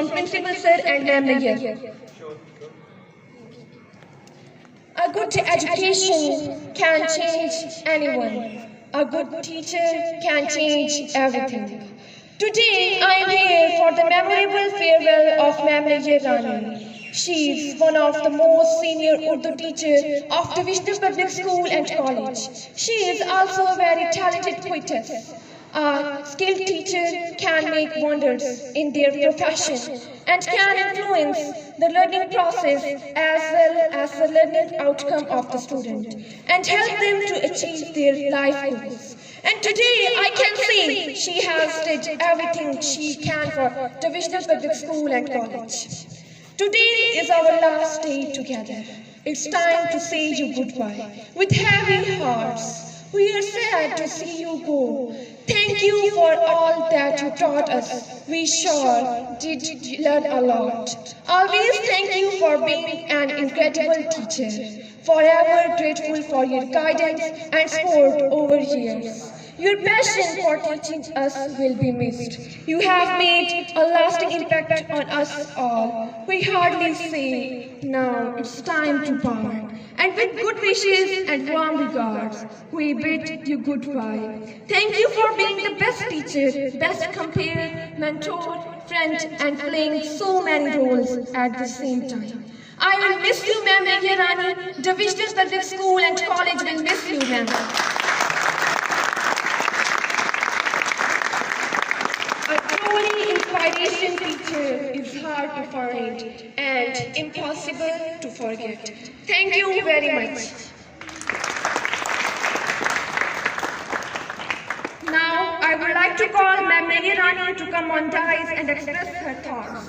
from Principal Sir and Ma'am Nayyar. A good education can change anyone. A good teacher can change everything. Today I am here for the memorable farewell of Ma'am Nayyar Rani. She is one of the most senior Urdu teachers of Divisional Public School and College. She is also a very talented poetess. A skilled teacher can make wonders in their profession and can influence the learning process as well as the learning outcome of the student and help them to achieve their life goals. And today I can say she has did everything she can for Divisional Public School and College. Today is our last day together. It's time to say you goodbye with heavy hearts. We are sad to see you go. Thank you for all that you taught us. We sure did learn a lot. Always thank you for being an incredible teacher. Forever grateful for your guidance and support over years. Your passion for teaching us will be missed. You have made a lasting impact on us all. We hardly say, now it's time to part. And with good wishes and warm regards, we bid you goodbye. Thank you for being the best teacher, best companion, mentor, friend, and playing so many roles at the same time. I will miss you, Ma'am Nayyar Rani. Divisional Public School and College will miss you, ma'am. Inspiration teacher is hard to find and impossible to forget. Thank you very much. Now I would like to call Ma'am Nayyar Rani to come on dais and express her thoughts.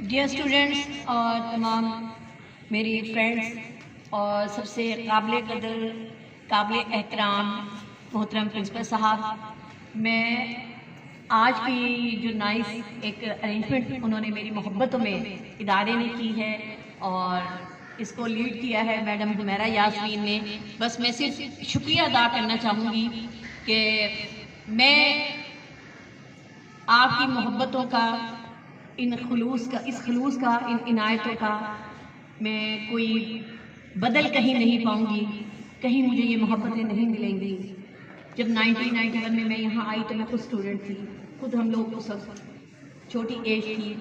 Dear students اور تمام میری friends اور سب سے قابل قدر قابل احترام محترم پرنسپل صاحب، میں آج کی جو نائس ایک ارینجمنٹ انہوں نے میری محبتوں میں ادارے نے کی ہے اور اس کو لیڈ کیا ہے میڈم حمیرہ یاسمین نے، بس میں صرف شکریہ ادا کرنا چاہوں گی کہ میں آپ کی محبتوں کا اس خلوص کا ان عنایتوں کا میں کوئی بدل کہیں نہیں پاؤں گی، کہیں مجھے یہ محبتیں نہیں ملیں گی۔ جب 1991 میں یہاں آئی تو میں خود اسٹوڈنٹ تھی، خود ہم لوگ کو سب چھوٹی ایج تھی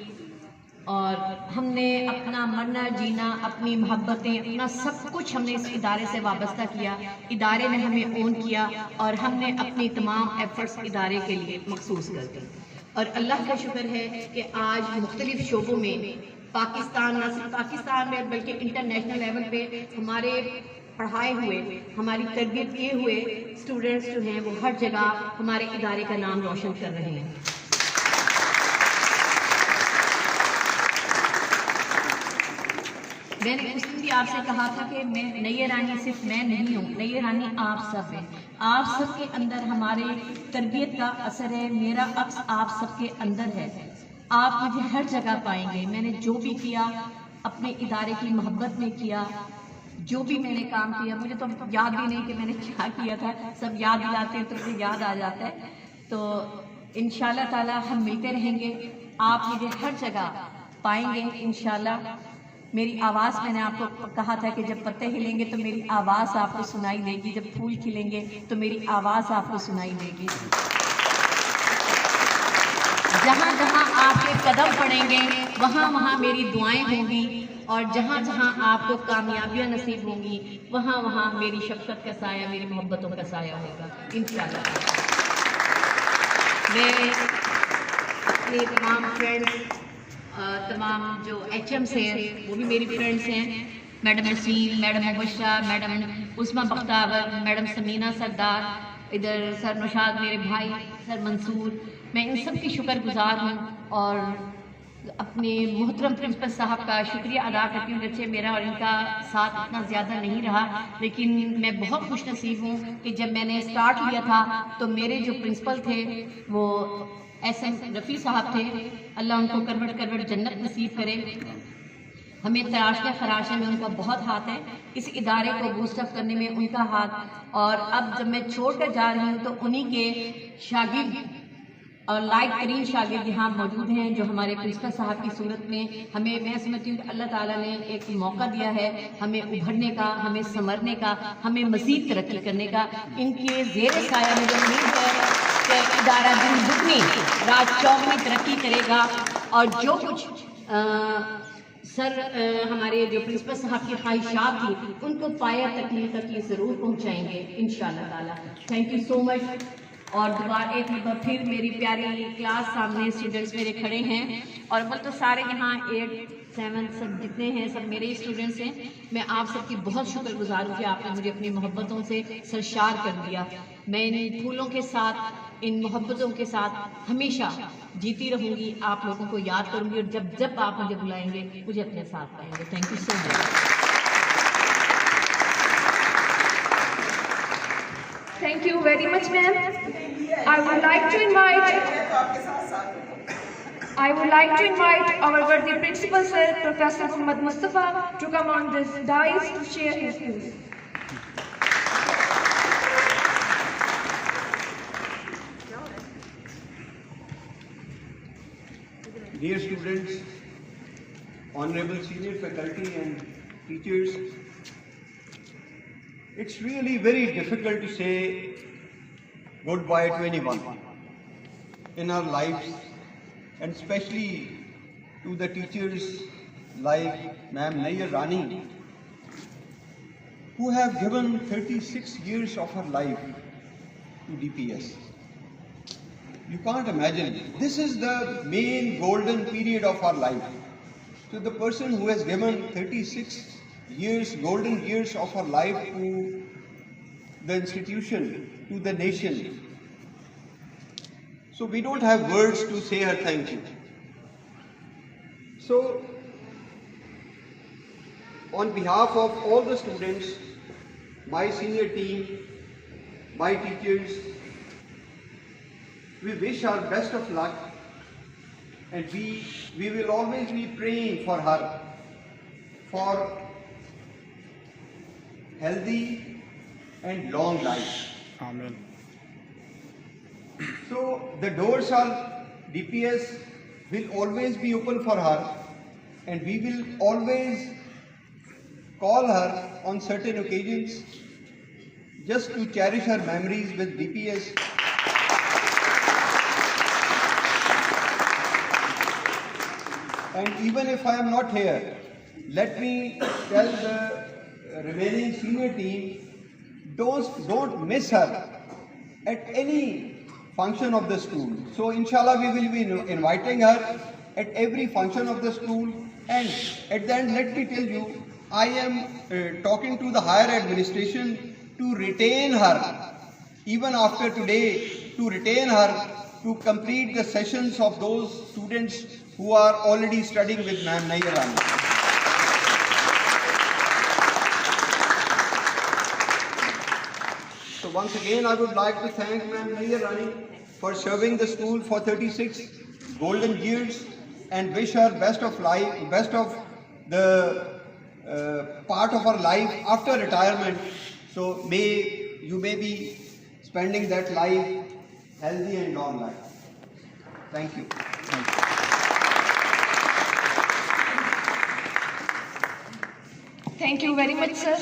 اور ہم نے اپنا مرنا جینا، اپنی محبتیں، اپنا سب کچھ ہم نے اس ادارے سے وابستہ کیا، ادارے نے ہمیں اون کیا اور ہم نے اپنی تمام ایفرٹس ادارے کے لیے مخصوص کر دی۔ اور اللہ کا شکر ہے کہ آج مختلف شعبوں میں پاکستان، نہ صرف پاکستان میں بلکہ انٹرنیشنل لیول پہ ہمارے پڑھائے ہوئے، ہماری تربیت کیے ہوئے اسٹوڈنٹس جو ہیں وہ ہر جگہ ہمارے ادارے کا نام روشن کر رہے ہیں۔ میں نے اس دن بھی آپ سے کہا تھا کہ میں نیر رانی صرف میں نہیں ہوں، نیر رانی آپ سب ہیں، آپ سب کے اندر ہمارے تربیت کا اثر ہے، میرا عکس آپ سب کے اندر ہے، آپ مجھے ہر جگہ پائیں گے۔ میں نے جو بھی کیا اپنے ادارے کی محبت میں کیا، جو بھی میں نے کام کیا، مجھے تو یاد بھی نہیں کہ میں نے کیا کیا تھا، سب یاد دلاتے ہیں تو مجھے یاد آ جاتا ہے۔ تو انشاءاللہ تعالی ہم ملتے رہیں گے، آپ مجھے ہر جگہ پائیں گے انشاءاللہ۔ میری آواز، میں نے آپ کو کہا تھا کہ جب پتے ہلیں گے تو میری آواز آپ کو سنائی دے گی، جب پھول کھلیں گے تو میری آواز آپ کو سنائی دے گی۔ جہاں جہاں آپ کے قدم پڑیں گے وہاں وہاں میری دعائیں ہوں گی، اور جہاں جہاں آپ کو کامیابیاں نصیب ہوں گی وہاں وہاں میری شفقت کا سایہ، میری محبتوں کا سایہ ہوگا انشاءاللہ۔ میں اپنے تمام فرینڈس، تمام جو ایچ ایمس ہیں وہ بھی میری فرینڈس ہیں، میڈم نسیم، میڈم مبشرہ، میڈم عظمیٰ بختیور، میڈم سمینہ سردار، ادھر سر نوشاد میرے بھائی، سر منصور، میں ان سب کی شکر گزار ہوں اور اپنے محترم پرنسپل صاحب کا شکریہ ادا کرتی ہوں۔ اگرچہ میرا اور ان کا ساتھ اتنا زیادہ نہیں رہا، لیکن میں بہت خوش نصیب ہوں کہ جب میں نے اسٹارٹ لیا تھا تو میرے جو پرنسپل تھے وہ ایس ایم رفیع صاحب تھے، اللہ ان کو کروٹ کروٹ جنت نصیب کرے۔ ہمیں تراشنے خراشنے میں ان کا بہت ہاتھ ہے، اس ادارے کو بوسٹ اپ کرنے میں ان کا ہاتھ، اور اب جب میں چھوڑ کر جا رہی ہوں تو انہی کے شاگرد اور لائق ترین شاگرد یہاں موجود ہیں جو ہمارے پرنسپل صاحب کی صورت میں ہمیں، میں سمجھتی ہوں کہ اللہ تعالیٰ نے ایک موقع دیا ہے ہمیں ابھرنے کا، ہمیں سنورنے کا، ہمیں مزید ترقی کرنے کا۔ ان کے زیر سایہ مجھے امید ہے کہ ادارہ دن دگنی رات چوگنی ترقی کرے گا، اور جو کچھ سر ہمارے جو پرنسپل صاحب کی خواہشات تھی ان کو پایہ تکمیل تک یہ ضرور پہنچائیں گے انشاءاللہ تعالیٰ۔ تھینک یو سو مچ۔ اور دوبارہ ایک بار پھر میری پیاری کلاس سامنے اسٹوڈنٹس میرے کھڑے ہیں، اور بل تو سارے یہاں 8 7 سب جتنے ہیں سب میرے اسٹوڈنٹس ہیں۔ میں آپ سب کی بہت شکر گزار ہوں کہ آپ نے مجھے اپنی محبتوں سے سرشار کر دیا۔ میں ان پھولوں کے ساتھ، ان محبتوں کے ساتھ ہمیشہ جیتی رہوں گی، آپ لوگوں کو یاد کروں گی، اور جب جب آپ مجھے بلائیں گے مجھے اپنے ساتھ پائیں گے۔ Thank you so much. Thank you very much, ma'am. I would like to invite our worthy principal, sir, Professor Muhammad Mustafa, to come on this dais to share his views. Dear students, honorable senior faculty and teachers, it's really very difficult to say goodbye to anyone in our lives, and especially to the teachers like Ma'am Nayyar Rani, who have given 36 years of her life to DPS. You can't imagine. This is the main golden period of our life. So the person who has given 36 years, golden years of her life to the institution, to the nation. So we don't have words to say her thank you. So on behalf of all the students, my senior team, my teachers, we wish her best of luck, and we will always be praying for her, for healthy and long life. Amen. So the doors of DPS will always be open for her, and we will always call her on certain occasions just to cherish her memories with DPS. And even if I am not here, let me tell the remaining senior team, don't miss her at any function of the school. So inshallah we will be inviting her at every function of the school, and at the end let me tell you, I am talking to the higher administration to retain her, even after today, to retain her to complete the sessions of those students who are already studying with Ma'am Nayyar Rani. So once again, I would like to thank Ma'am Nayyar Rani for serving the school for 36 golden years, and wish her best of life, best of the part of her life after retirement. So you may be spending that life healthy and long life. Thank you. Thank you. Thank you very much, sir.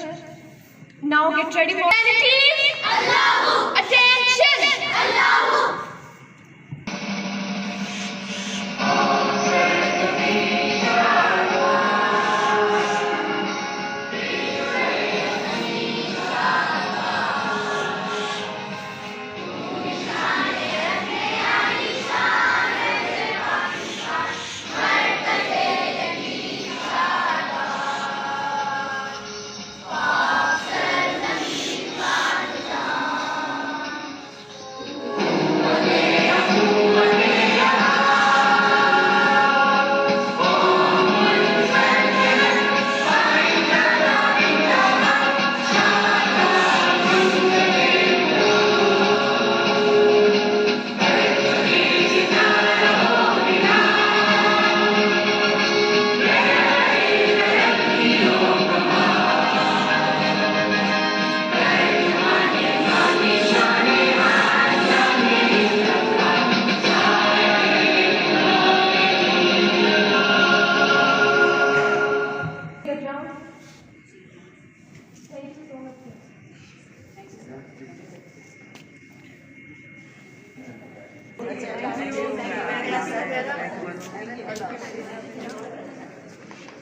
Now get ready for attention. Thank you so much, sir. Thank you.